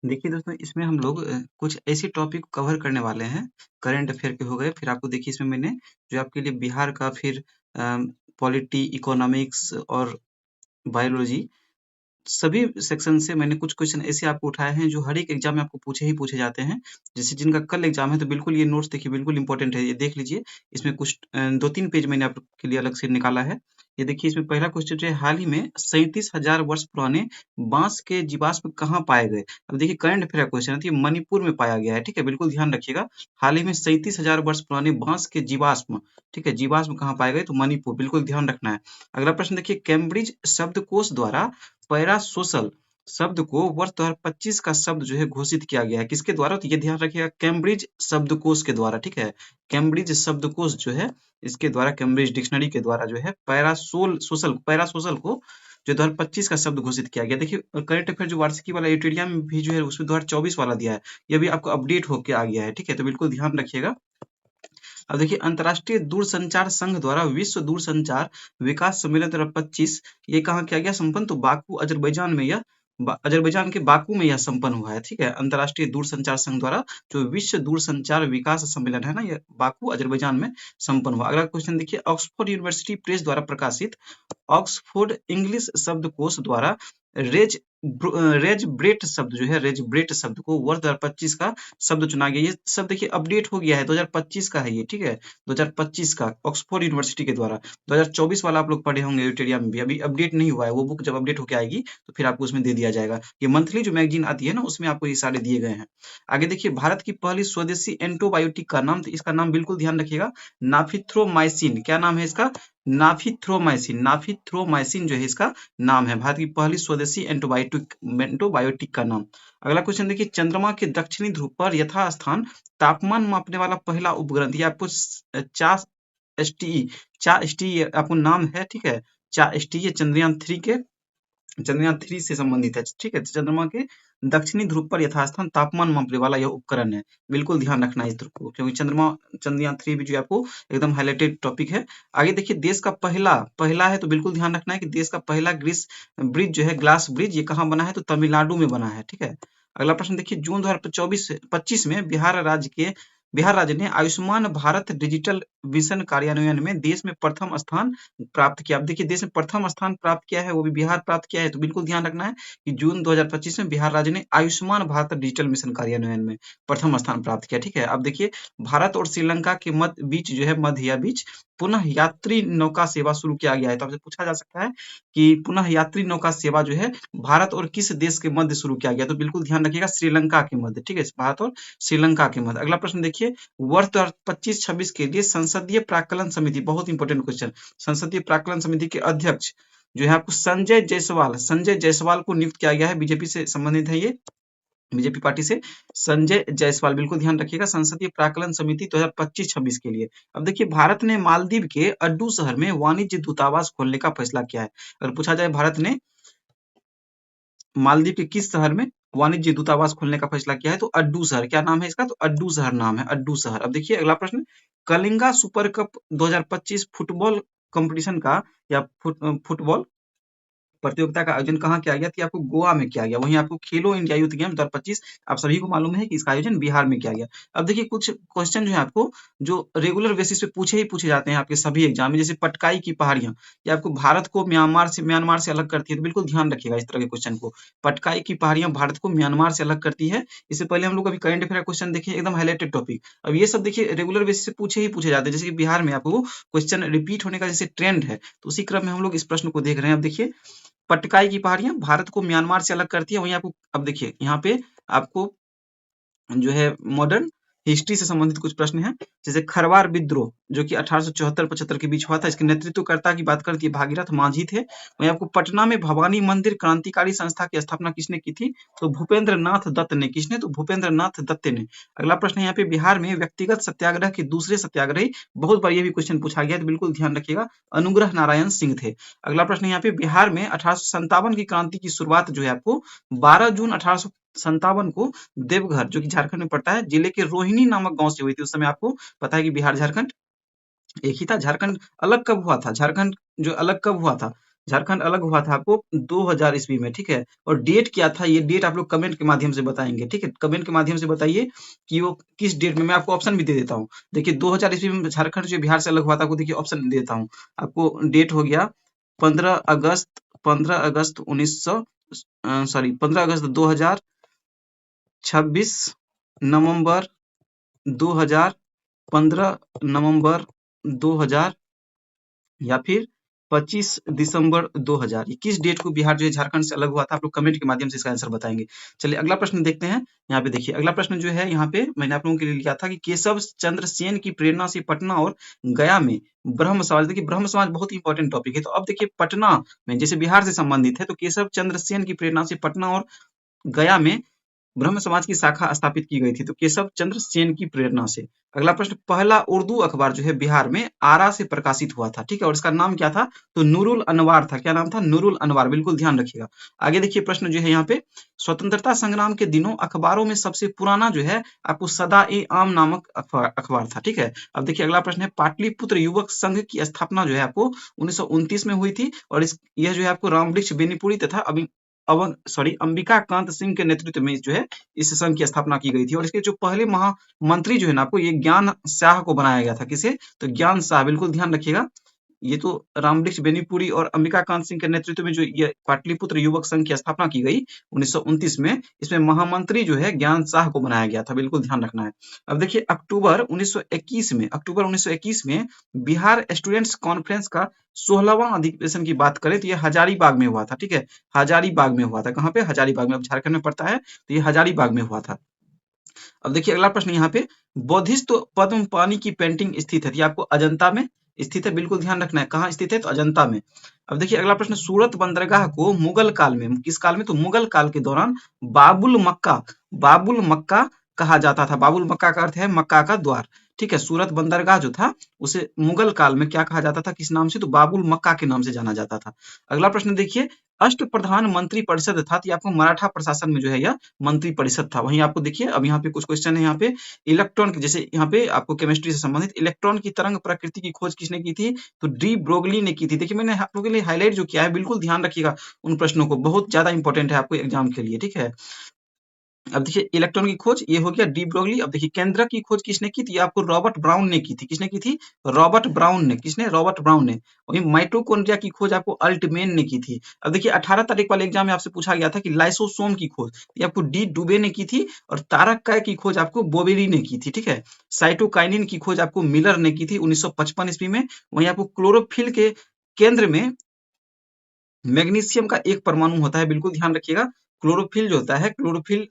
देखिए दोस्तों, इसमें हम लोग कुछ ऐसे टॉपिक कवर करने वाले हैं, करंट अफेयर के हो गए, फिर आपको देखिए इसमें मैंने जो आपके लिए बिहार का, फिर पॉलिटी, इकोनॉमिक्स और बायोलॉजी, सभी सेक्शन से मैंने कुछ क्वेश्चन ऐसे आपको उठाए हैं जो हर एक एग्जाम में आपको पूछे ही पूछे जाते हैं। जैसे जिनका कल एग्जाम है तो बिल्कुल ये नोट्स देखिए, बिल्कुल इंपॉर्टेंट है, ये देख लीजिए। इसमें कुछ 2-3 पेज मैंने आपके लिए अलग से निकाला है। ये देखिए, इसमें पहला क्वेश्चन जो है, हाल ही में 37,000 वर्ष पुराने बांस के जीवाश्म कहाँ पाए गए? अब देखिए करंट अफेयर का क्वेश्चन है, तो ये मणिपुर में पाया गया है, ठीक है, बिल्कुल ध्यान रखिएगा। हाल ही में 37,000 वर्ष पुराने बांस के जीवाश्म, ठीक है, जीवाश्म कहाँ पाए गए? तो मणिपुर, बिल्कुल ध्यान रखना है। अगला प्रश्न देखिए, कैम्ब्रिज शब्दकोश द्वारा पैरासोशल शब्द को वर्ष 2025 का शब्द जो है घोषित किया गया है, किसके द्वारा? तो ये ध्यान रखिएगा, कैम्ब्रिज शब्दकोश के द्वारा, ठीक है। कैम्ब्रिज शब्दकोश जो है, इसके द्वारा, कैम्ब्रिज डिक्शनरी के द्वारा जो है पैरासोशल को जो 2025 का शब्द घोषित किया गया। देखिए करंट अफेयर जो वार्षिकी वाला एटीरिया में भी जो है, उसमें 2024 वाला दिया है, ये भी आपको अपडेट होके आ गया है, ठीक है, तो बिल्कुल ध्यान रखिएगा। अब देखिए, अंतर्राष्ट्रीय दूरसंचार संघ द्वारा विश्व दूरसंचार विकास सम्मेलन 2025 ये कहाँ किया गया संपन्न? तो बाकू, अजरबैजान में, यह अजरबैजान के बाकू में यह संपन्न हुआ है, ठीक है। अंतर्राष्ट्रीय दूरसंचार संघ द्वारा जो विश्व दूरसंचार विकास सम्मेलन है ना, यह बाकू, अजरबैजान में संपन्न हुआ। अगला क्वेश्चन देखिए, ऑक्सफोर्ड यूनिवर्सिटी प्रेस द्वारा प्रकाशित ऑक्सफोर्ड इंग्लिश शब्दकोश द्वारा रेज रेजब्रेट शब्द जो है, रेजब्रेट शब्द को वर्ष 2025 का शब्द चुना गया। ये शब्द देखिए अपडेट हो गया है, 2025 का है ये, ठीक है, 2025 का ऑक्सफोर्ड यूनिवर्सिटी के द्वारा। 2024 वाला आप लोग पढ़े होंगे यूटेरिया में भी, अभी अपडेट नहीं हुआ है। वो बुक जब अपडेट होकर आएगी तो फिर आपको उसमें दे दिया जाएगा। ये मंथली जो मैगजीन आती है ना, उसमें आपको ये सारे दिए गए हैं। आगे देखिए, भारत की पहली स्वदेशी एंटीबायोटिक का नाम, तो इसका नाम बिल्कुल ध्यान रखिएगा, नाफिथ्रोमाइसिन। क्या नाम है इसका? नाफिथ्रोमाइसिन। नाफिथ्रोमाइसिन जो है इसका नाम है, भारत की पहली स्वदेशी एंटीबायोटिक का नाम। अगला क्वेश्चन देखिए, चंद्रमा के दक्षिणी ध्रुव पर यथास्थान तापमान मापने वाला पहला उपग्रह, ये आपको चा एस टी चा एस टी आपको नाम है, ठीक है, चा एस टी, ये चंद्रयान 3 से संबंधित है, ठीक है। चंद्रमा के दक्षिणी ध्रुव पर यथास्थान तापमान मापने वाला यह उपकरण है, बिल्कुल ध्यान रखना है इस ध्रुव को, क्योंकि चंद्रयान 3 भी जो है आपको एकदम हाईलाइटेड टॉपिक है। आगे देखिए, देश का पहला पहला है, तो बिल्कुल ध्यान रखना है कि देश का पहला ग्रीस ब्रिज जो है, ग्लास ब्रिज, ये कहाँ बना है? तो तमिलनाडु में बना है, ठीक है। अगला प्रश्न देखिए, जून 2024-25 में बिहार राज्य ने आयुष्मान भारत डिजिटल मिशन कार्यान्वयन में देश में प्रथम स्थान प्राप्त किया। अब देखिए, देश में प्रथम स्थान प्राप्त किया है, वो भी बिहार प्राप्त किया है, तो बिल्कुल ध्यान रखना है कि जून 2025 में बिहार राज्य ने आयुष्मान भारत डिजिटल मिशन कार्यान्वयन में प्रथम स्थान प्राप्त किया, ठीक है। अब देखिए, भारत और श्रीलंका के मध्य बीच जो है, मध्य या बीच पुनः यात्री नौका सेवा शुरू किया गया है। तो आपसे पूछा जा सकता है कि पुनः यात्री नौका सेवा जो है, भारत और किस देश के मध्य शुरू किया गया? तो बिल्कुल ध्यान रखिएगा, श्रीलंका के मध्य, ठीक है, भारत और श्रीलंका के मध्य। अगला प्रश्न देखिए, वर्ष 2025-26 के लिए संसदीय प्राक्कलन समिति, बहुत इंपॉर्टेंट क्वेश्चन, संसदीय प्राक्कलन समिति के अध्यक्ष जो है आपको संजय जायसवाल को नियुक्त किया गया है। बीजेपी से संबंधित है ये, बीजेपी पार्टी से संजय जायसवाल, बिल्कुल ध्यान रखिएगा, संसदीय प्राक्कलन समिति 2025-26 के लिए। अब देखिए, भारत ने मालदीव के अड्डू शहर में वाणिज्य दूतावास खोलने का फैसला किया है। अगर पूछा जाए भारत ने मालदीव के किस शहर में वाणिज्य दूतावास खोलने का फैसला किया है, तो अड्डू शहर। क्या नाम है इसका? तो अड्डू शहर नाम है, अड्डू शहर। अब देखिए अगला प्रश्न, Kalinga super cup 2025 football competition का, या फुटबॉल प्रतियोगिता का आयोजन कहाँ किया गया? तो आपको गोवा में किया गया। वहीं आपको खेलो इंडिया यूथ गेम 2025 आप सभी को मालूम है कि इसका आयोजन बिहार में किया गया। अब देखिए, कुछ क्वेश्चन जो है आपको जो रेगुलर बेसिस पे पूछे ही पूछे जाते हैं आपके सभी एग्जाम में, जैसे पटकाई की पहाड़ियां, ये आपको भारत को म्यांमार से अलग करती है, तो बिल्कुल ध्यान रखिएगा इस तरह के क्वेश्चन को। पटकाई की पहाड़ियां भारत को म्यांमार से अलग करती है। इससे पहले हम लोग अभी करंट अफेयर क्वेश्चन देखिए, एकदम हाईलाइटेड टॉपिक। अब ये सब देखिए रेगुलर बेसिस से पूछे ही पूछे जाते हैं, जैसे कि बिहार में आपको क्वेश्चन रिपीट होने का जैसे ट्रेंड है, तो उसी क्रम में हम लोग इस प्रश्न को देख रहे हैं। अब देखिए, पटकाई की पहाड़ियां भारत को म्यांमार से अलग करती है। वहीं आपको, अब देखिए यहाँ पे आपको जो है मॉडर्न हिस्ट्री से संबंधित कुछ प्रश्न हैं, जैसे खरवार विद्रोह जो कि 1874-75 के बीच हुआ था, इसके नेतृत्वकर्ता की बात करती है, भागीरथ मांझी थे। वहीं आपको पटना में भवानी मंदिर क्रांतिकारी संस्था की स्थापना किसने की थी? तो भूपेंद्र नाथ दत्त ने। किसने? तो भूपेंद्र नाथ दत्त ने। अगला प्रश्न है यहाँ पे, बिहार में व्यक्तिगत सत्याग्रह के दूसरे सत्याग्रही, बहुत बार ये भी क्वेश्चन पूछा गया है, तो बिल्कुल ध्यान रखिएगा, अनुग्रह नारायण सिंह थे। अगला प्रश्न है यहाँ पे, बिहार में 1857 की क्रांति की शुरुआत जो है आपको 12 जून 1857 को देवघर, जो कि झारखंड में पड़ता है, जिले के रोहिणी नामक गांव से हुई थी। उस समय आपको पता है कि बिहार झारखंड एक ही था। झारखंड अलग कब हुआ था? झारखंड जो अलग कब हुआ था? झारखंड अलग हुआ था आपको 2000 ईस्वी में, ठीक है। और डेट क्या था, ये डेट आप लोग कमेंट के माध्यम से बताएंगे, ठीक है। कमेंट के माध्यम से बताइए कि वो किस डेट में। मैं आपको ऑप्शन भी दे देता हूँ। देखिए 2000 ईस्वी में झारखंड जो बिहार से अलग हुआ था, आपको देखिए ऑप्शन दे देता हूँ आपको। डेट हो गया 15 अगस्त, 15 अगस्त 1900, सॉरी 15 अगस्त 2026, नवंबर 2000, 15 नवंबर 2000, या फिर 25 दिसंबर 2000। ये किस डेट को बिहार जो है झारखंड से अलग हुआ था, आप लोग कमेंट के माध्यम से इसका आंसर बताएंगे। चलिए अगला प्रश्न देखते हैं। यहाँ पे देखिए अगला प्रश्न जो है, यहाँ पे मैंने आप लोगों के लिए लिखा था कि केशव चंद्र सेन की प्रेरणा से पटना और गया में ब्रह्म समाज। देखिए ब्रह्म समाज बहुत ही इंपॉर्टेंट टॉपिक है। तो अब देखिए पटना में, जैसे बिहार से संबंधित है, तो केशव चंद्र सेन की प्रेरणा से पटना और गया में ब्रह्म समाज की शाखा स्थापित की गई थी, तो केशव चंद्र सेन की प्रेरणा से। अगला प्रश्न, पहला उर्दू अखबार जो है बिहार में आरा से प्रकाशित हुआ था, ठीक है। और इसका नाम क्या था, तो नूरुल अनवार था। क्या नाम था, नूरुल अनवार, बिल्कुल ध्यान रखिएगा। आगे देखिए प्रश्न जो है यहाँ पे, स्वतंत्रता संग्राम के दिनों अखबारों में सबसे पुराना जो है आपको सदा ए आम नामक अखबार था, ठीक है। अब देखिए अगला प्रश्न है, पाटलिपुत्र युवक संघ की स्थापना जो है आपको 1929 में हुई थी, और यह जो है आपको रामवृक्ष बेनीपुरी तथा अंबिका कांत सिंह के नेतृत्व में जो है इस संघ की स्थापना की गई थी। और इसके जो पहले महामंत्री जो है ना, आपको ये ज्ञान शाह को बनाया गया था। किसे, तो ज्ञान शाह, बिल्कुल ध्यान रखिएगा। ये तो रामवृक्ष बेनीपुरी और अंबिका कांत सिंह के नेतृत्व में जो ये पाटलिपुत्र युवक संघ की स्थापना की गई 1929 में, इसमें महामंत्री जो है ज्ञान शाह को बनाया गया था, बिल्कुल ध्यान रखना है। अब देखिए अक्टूबर 1921 में बिहार स्टूडेंट्स कॉन्फ्रेंस का 16वां अधिवेशन की बात करें तो ये हजारीबाग में हुआ था, ठीक है। हजारीबाग में हुआ था। कहाँ पे, हजारीबाग में। अब झारखंड में पड़ता है, तो ये हजारीबाग में हुआ था। अब देखिए अगला प्रश्न यहाँ पे, बोधिसत्व पद्म पानी की पेंटिंग स्थित है, ये आपको अजंता में स्थित है, बिल्कुल ध्यान रखना है। कहाँ स्थित है, तो अजंता में। अब देखिए अगला प्रश्न, सूरत बंदरगाह को मुगल काल में, किस काल में, तो मुगल काल के दौरान बाबुल मक्का कहा जाता था। बाबुल मक्का का अर्थ है मक्का का द्वार, ठीक है। सूरत बंदरगाह जो था उसे मुगल काल में क्या कहा जाता था, किस नाम से, तो बाबुल मक्का के नाम से जाना जाता था। अगला प्रश्न देखिए, अष्ट प्रधान मंत्री परिषद था, तो ये आपको मराठा प्रशासन में जो है यह मंत्री परिषद था। वहीं आपको देखिए अब यहाँ पे कुछ क्वेश्चन है। यहाँ पे इलेक्ट्रॉन, जैसे यहाँ पे आपको केमिस्ट्री से संबंधित, इलेक्ट्रॉन की तरंग प्रकृति की खोज किसने की थी, तो डी ब्रोगली ने की थी। देखिए मैंने आप लोगों के लिए हाईलाइट जो किया है, बिल्कुल ध्यान रखिएगा उन प्रश्नों को, बहुत ज्यादा इंपॉर्टेंट है आपको एग्जाम के लिए, ठीक है। अब देखिए इलेक्ट्रॉन की खोज ये हो गया डी ब्रोगली। अब देखिए केंद्रक की खोज किसने की थी, आपको रॉबर्ट ब्राउन ने की थी। किसने की थी, रॉबर्ट ब्राउन ने। किसने, रॉबर्ट ब्राउन ने। वही माइटोकॉन्ड्रिया की खोज आपको अल्टमेन ने की थी। अब देखिए 18 तारीख वाले एग्जाम में आपसे पूछा गया था कि लाइसोसोम की खोज ये आपको डी डुबे ने की थी, और तारककाय की खोज आपको बोवेरी ने की थी, ठीक है। साइटोकाइनिन की खोज आपको मिलर ने की थी 1955 ईस्वी में। वहीं आपको क्लोरोफिल के केंद्र में मैग्नीशियम का एक परमाणु होता है, बिल्कुल ध्यान रखिएगा। क्लोरोफिल जो होता है, क्लोरोफिल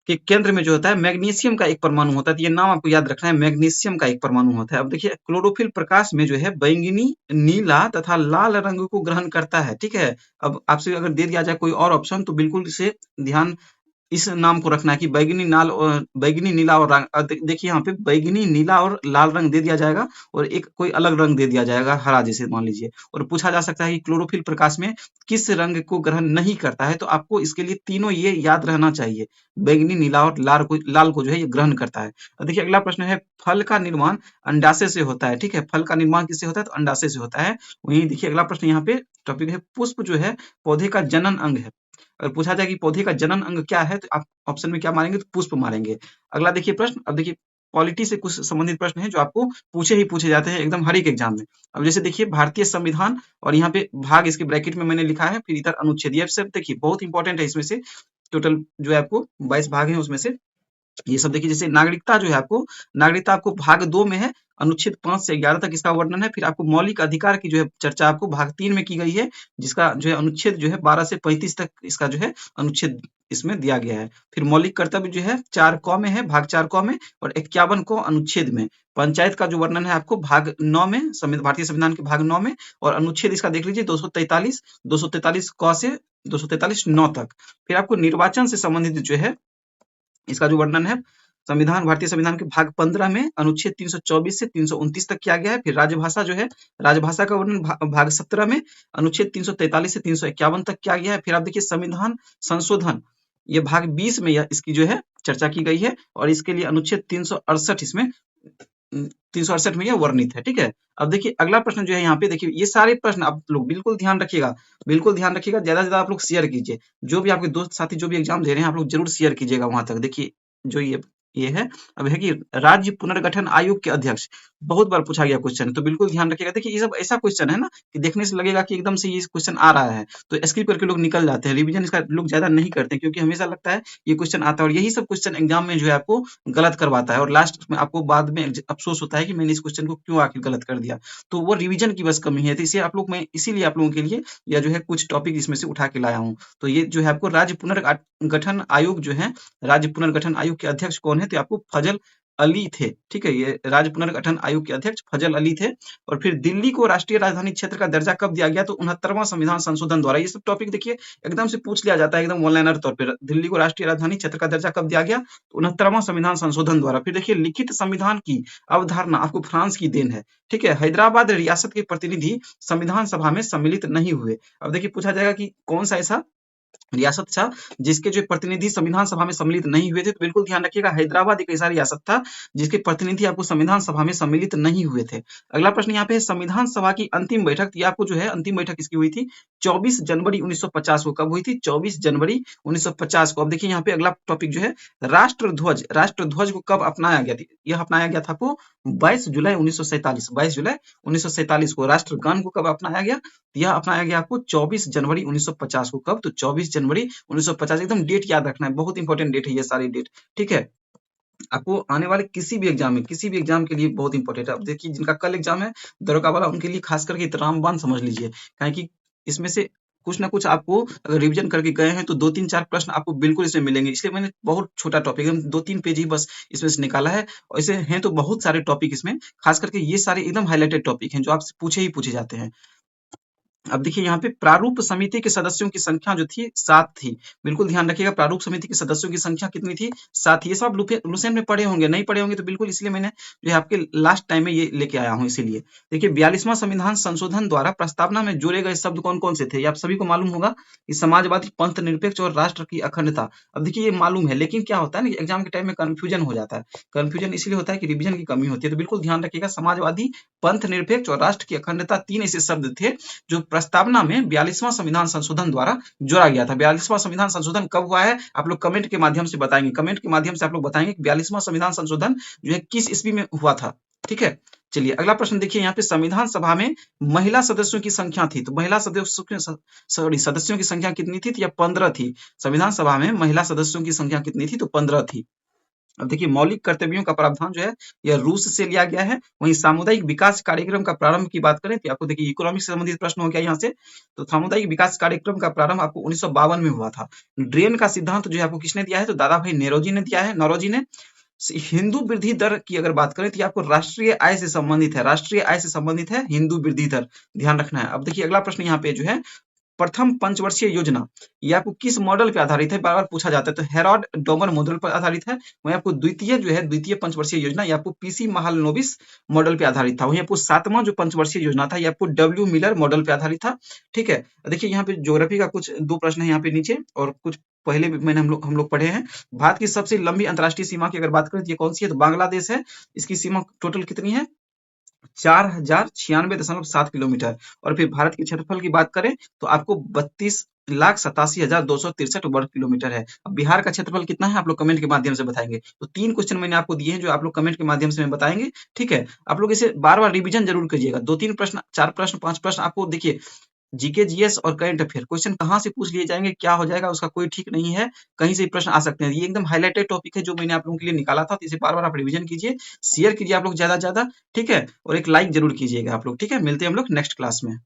के केंद्र में जो होता है मैग्नीशियम का एक परमाणु होता है, तो ये नाम आपको याद रखना है, मैग्नीशियम का एक परमाणु होता है। अब देखिए क्लोरोफिल प्रकाश में जो है बैंगनी, नीला तथा लाल रंग को ग्रहण करता है, ठीक है। अब आपसे अगर दे दिया जाए कोई और ऑप्शन, तो बिल्कुल इसे ध्यान इस नाम को रखना है कि बैगनी नीला और देखिए यहाँ पे बैगनी नीला और लाल रंग दे दिया जाएगा, और एक कोई अलग रंग दे दिया जाएगा हरा, जैसे मान लीजिए। और पूछा जा सकता है कि क्लोरोफिल प्रकाश में किस रंग को ग्रहण नहीं करता है, तो आपको इसके लिए तीनों ये याद रहना चाहिए, बैगनी, नीला और लाल को जो है ये ग्रहण करता है। और देखिए अगला प्रश्न है, फल का निर्माण अंडाशय से होता है, ठीक है। फल का निर्माण किससे होता है, तो अंडाशय से होता है। वहीं देखिए अगला प्रश्न यहाँ पे टॉपिक है, पुष्प जो है पौधे का जनन अंग है। अगर पूछा जाए कि पौधे का जनन अंग क्या है, तो आप ऑप्शन में क्या मारेंगे, तो पुष्प मारेंगे। अगला देखिए प्रश्न, अब देखिए पॉलिटी से कुछ संबंधित प्रश्न है जो आपको पूछे जाते हैं एकदम हर एक एग्जाम में। अब जैसे देखिए भारतीय संविधान, और यहाँ पे भाग इसके ब्रैकेट में मैंने लिखा है, फिर इधर अनुच्छेद, ये सब देखिए बहुत इंपॉर्टेंट है। इसमें से टोटल जो है आपको 22 भाग है, उसमें से ये सब देखिए। जैसे नागरिकता जो है आपको, नागरिकता आपको भाग 2 में है, अनुच्छेद 5 से 11 तक इसका वर्णन है। फिर आपको मौलिक अधिकार की जो है चर्चा आपको भाग 3 में की गई है, जिसका जो है अनुच्छेद जो है 12 से 35 तक इसका जो है अनुच्छेद इसमें दिया गया है। फिर मौलिक कर्तव्य जो है 4 क में है, भाग 4 क में, और 51 क अनुच्छेद में। पंचायत का जो वर्णन है आपको भाग 9 में, भारतीय संविधान के भाग 9 में, और अनुच्छेद इसका देख लीजिए 243 क से 243 9 तक। फिर आपको निर्वाचन से संबंधित जो है इसका जो वर्णन है भारतीय संविधान के भाग 15 में अनुच्छेद 324 से 329 तक किया गया है। फिर राजभाषा जो है, राजभाषा का वर्णन भाग 17 में अनुच्छेद 343 से 351 तक किया गया है। फिर आप देखिए संविधान संशोधन, ये भाग 20 में इसकी जो है चर्चा की गई है, और इसके लिए अनुच्छेद 368 इसमें 368 में यह वर्णित है। ठीक है, अब देखिए अगला प्रश्न जो है यहाँ पे देखिए, ये सारे प्रश्न आप लोग बिल्कुल ध्यान रखिएगा, बिल्कुल ध्यान रखिएगा, ज्यादा से ज्यादा आप लोग शेयर कीजिए, जो भी आपके दोस्त साथी जो भी एग्जाम दे रहे हैं आप लोग जरूर शेयर कीजिएगा वहां तक। देखिए जो ये है, अब है कि राज्य पुनर्गठन आयोग के अध्यक्ष, बहुत बार पूछा गया क्वेश्चन है, तो बिल्कुल ध्यान रखिएगा। देखिए ये सब ऐसा क्वेश्चन है ना कि देखने से लगेगा कि एकदम से ये क्वेश्चन आ रहा है, तो स्किप करके लोग निकल जाते हैं, रिवीजन इसका लोग ज्यादा नहीं करते, क्योंकि हमेशा लगता है ये क्वेश्चन आता है, और यही सब क्वेश्चन एग्जाम में जो है आपको गलत करवाता है, और लास्ट में आपको बाद में अफसोस होता है कि मैंने इस क्वेश्चन को क्यों आखिर गलत कर दिया। तो वो रिवीजन की बस कमी है, तो इसे आप लोग, मैं इसीलिए आप लोगों के लिए या जो है कुछ टॉपिक इसमें से उठा के लाया हूँ। तो ये जो है आपको राज्य पुनर्गठन आयोग जो है, राज्य पुनर्गठन आयोग के अध्यक्ष कौन है, तो आपको फजल अली थे। ठीक है, ये राज्य पुनर्गठन आयोग के अध्यक्ष फजल अली थे। और फिर दिल्ली को राष्ट्रीय राजधानी क्षेत्र का दर्जा कब दिया गया, तो 69वां संविधान संशोधन द्वारा। ये सब टॉपिक देखिए एकदम से पूछ लिया जाता है एकदम वन लाइनर तौर पर, दिल्ली को राष्ट्रीय राजधानी क्षेत्र का दर्जा कब दिया गया, तो 69वां संविधान संशोधन द्वारा। फिर देखिए लिखित संविधान की अवधारणा आपको फ्रांस की देन है। ठीक है, हैदराबाद रियासत के प्रतिनिधि संविधान सभा में सम्मिलित नहीं हुए। अब देखिए पूछा जाएगा कि कौन सा ऐसा रियासत था जिसके जो प्रतिनिधि संविधान सभा में सम्मिलित नहीं हुए थे, तो बिल्कुल ध्यान रखिएगा हैदराबाद एक ऐसा रियासत था जिसके प्रतिनिधि आपको संविधान सभा में सम्मिलित नहीं हुए थे। अगला प्रश्न यहाँ पे है, संविधान सभा की अंतिम बैठक, ये आपको जो है अंतिम बैठक किसकी हुई थी, 24 जनवरी 1950 को। कब हुई थी, 24 जनवरी 1950 को। अब देखिए यहाँ पे अगला टॉपिक जो है राष्ट्रध्वज, राष्ट्रध्वज को कब अपनाया गया था, यह अपनाया गया था आपको 22 जुलाई 1947, 22 जुलाई 1947 को। राष्ट्रगान को कब अपनाया गया, यह अपनाया गया आपको 24 जनवरी 1950 को। कब, तो 24 जनवरी 1950। एकदम डेट याद रखना है, बहुत इंपॉर्टेंट डेट है ये सारी डेट। ठीक है, आपको आने वाले किसी भी एग्जाम में, किसी भी एग्जाम के लिए बहुत इंपॉर्टेंट है। अब देखिए जिनका कल एग्जाम है दरोगा वाला, उनके लिए खास करके रामबाण समझ लीजिए, कि इसमें से कुछ ना कुछ आपको अगर रिवीजन करके गए हैं तो 2-3-4 प्रश्न आपको बिल्कुल इसमें मिलेंगे। इसलिए मैंने बहुत छोटा टॉपिक, एकदम 2-3 पेज ही बस इसमें से निकाला है, और ऐसे हैं तो बहुत सारे टॉपिक इसमें, खास करके ये सारे एकदम हाईलाइटेड टॉपिक हैं जो आपसे पूछे ही पूछे जाते हैं। अब देखिए यहाँ पे प्रारूप समिति के सदस्यों की संख्या जो थी 7 थी। बिल्कुल ध्यान रखिएगा, प्रारूप समिति के सदस्यों की संख्या कितनी थी, 7 थी। ये सब आप लुसेंट में पढ़े होंगे, नहीं पढ़े होंगे तो बिल्कुल इसलिए मैंने जो है आपके लास्ट टाइम में ये लेके आया हूँ। इसीलिए देखिए 42वां संविधान संशोधन द्वारा प्रस्तावना में जोड़े गए शब्द कौन कौन से थे, ये आप सभी को मालूम होगा कि समाजवादी, पंथ निरपेक्ष और राष्ट्र की अखंडता। अब देखिए ये मालूम है, लेकिन क्या होता है ना, एग्जाम के टाइम में कंफ्यूजन हो जाता है। कंफ्यूजन इसलिए होता है कि रिविजन की कमी होती है, तो बिल्कुल ध्यान रखिएगा समाजवादी, पंथ निरपेक्ष और राष्ट्र की अखंडता, 3 ऐसे शब्द थे जो प्रस्तावना में 42वां संविधान संशोधन द्वारा जोड़ा गया था। 42वां संविधान संशोधन कब हुआ है, आप लोग कमेंट के माध्यम से बताएंगे, कमेंट के माध्यम से आप लोग बताएंगे कि 42वां संविधान संशोधन जो है किस ईस्वी में हुआ था। ठीक है, चलिए अगला प्रश्न देखिए, यहाँ पे संविधान सभा में महिला सदस्यों की संख्या थी, तो महिला सदस्यों की संख्या कितनी थी, तो यह 15 थी। संविधान सभा में महिला सदस्यों की संख्या कितनी थी, तो 15 थी। अब देखिए मौलिक कर्तव्यों का प्रावधान जो है यह रूस से लिया गया है। वहीं सामुदायिक विकास कार्यक्रम का प्रारंभ की बात करें तो आपको देखिए इकोनॉमिक्स से संबंधित प्रश्न हो गया यहाँ से, तो सामुदायिक विकास कार्यक्रम का प्रारंभ आपको 1952 में हुआ था। ड्रेन का सिद्धांत जो है आपको किसने दिया है, तो दादा भाई नेरोजी ने दिया है, नौरोजी ने। हिंदू वृद्धि दर की अगर बात करें तो ये आपको राष्ट्रीय आय से संबंधित है, राष्ट्रीय आय से संबंधित है हिंदू वृद्धि दर, ध्यान रखना है। अब देखिए अगला प्रश्न यहाँ पे जो है, प्रथम पंचवर्षीय योजना ये आपको किस मॉडल पे आधारित है, बार बार पूछा जाता है, तो हेरोड डोमर मॉडल पर आधारित है। वहीं आपको द्वितीय जो है, द्वितीय पंचवर्षीय योजना ये आपको पीसी महालनोबिस मॉडल पे आधारित था। वहीं आपको 7वां जो पंचवर्षीय योजना था ये आपको डब्ल्यू मिलर मॉडल पे आधारित था। ठीक है, देखिए यहाँ पे ज्योग्राफी का कुछ 2 प्रश्न है यहाँ पे नीचे, और कुछ पहले भी मैंने हम लोग पढ़े हैं। भारत की सबसे लंबी अंतर्राष्ट्रीय सीमा की अगर बात करें तो ये कौन सी है, तो बांग्लादेश है। इसकी सीमा टोटल कितनी है, 4096.7 किलोमीटर। और फिर भारत के क्षेत्रफल की बात करें तो आपको 32,87,263 वर्ग किलोमीटर है। अब बिहार का क्षेत्रफल कितना है, आप लोग कमेंट के माध्यम से बताएंगे। तो 3 क्वेश्चन मैंने आपको दिए हैं जो आप लोग कमेंट के माध्यम से बताएंगे। ठीक है, आप लोग इसे बार बार रिवीजन जरूर कीजिएगा, 2-3 प्रश्न, 4 प्रश्न, 5 प्रश्न आपको देखिए जीके जीएस और करंट अफेयर क्वेश्चन कहाँ से पूछ लिए जाएंगे, क्या हो जाएगा उसका कोई ठीक नहीं है, कहीं से प्रश्न आ सकते हैं। ये एकदम हाईलाइटेड टॉपिक है जो मैंने आप लोगों के लिए निकाला था, तो इसे बार बार आप रिवीजन कीजिए, शेयर कीजिए आप लोग ज्यादा से ज्यादा। ठीक है, और एक लाइक जरूर कीजिएगा आप लोग। ठीक है, मिलते हैं हम लोग नेक्स्ट क्लास में।